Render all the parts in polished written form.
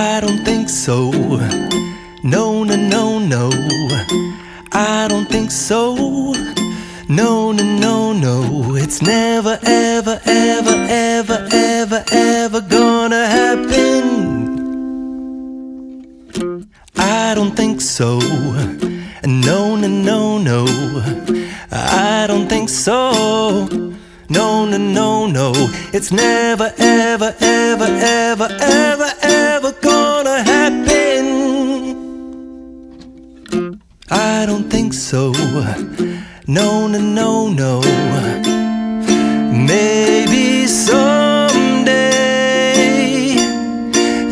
I don't think so. No, no, no, no. I don't think so. No, no, no, no. It's never, ever, ever, ever, ever, ever gonna happen. I don't think so. No, no, no, no. I don't think so. No, no, no, no. It's never, ever, ever, ever, ever, ever gonna happen. I don't think so. No, no, no, no. Maybe someday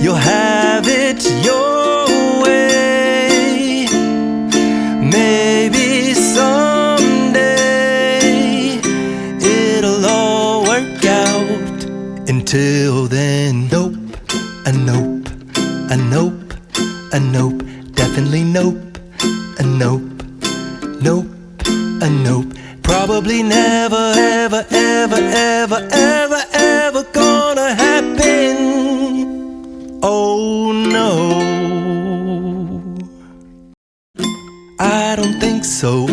you'll have it your way. Maybe someday it'll all work out. Until then, nope, a nope, a nope, a nope, definitely nope, a nope, nope, a nope. Probably never, ever, ever, ever, ever, ever gonna happen. Oh no, I don't think so.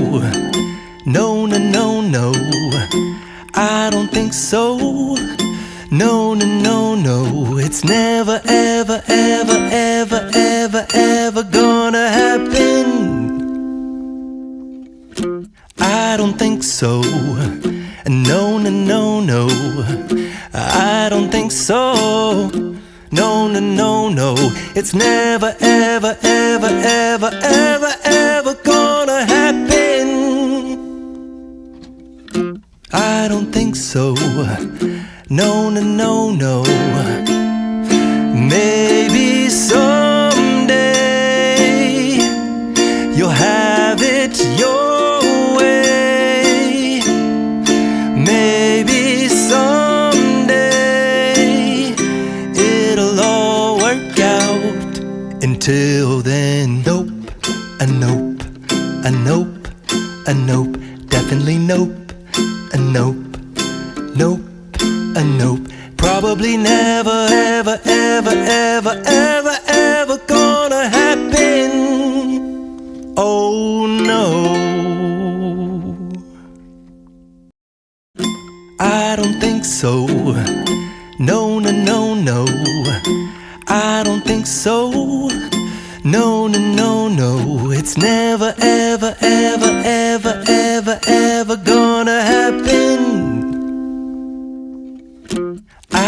No, no, no, no. I don't think so. No, no, no, no. It's never, ever, ever, ever, ever, ever gonna happen. I don't think so. No, no, no, no. I don't think so. No, no, no, no. It's never, ever, ever, ever, ever, ever gonna happen. I don't think so. No, no, no, no. Maybe someday you'll have it your way. Maybe someday it'll all work out. Until then, nope, a nope, a nope, a nope, definitely nope, a nope, nope, a nope. Probably never, ever, ever, ever, ever, ever gonna happen. Oh no, I don't think so. No, no, no, no. I don't think so. No, no, no, no. It's never, ever, ever, ever, ever, ever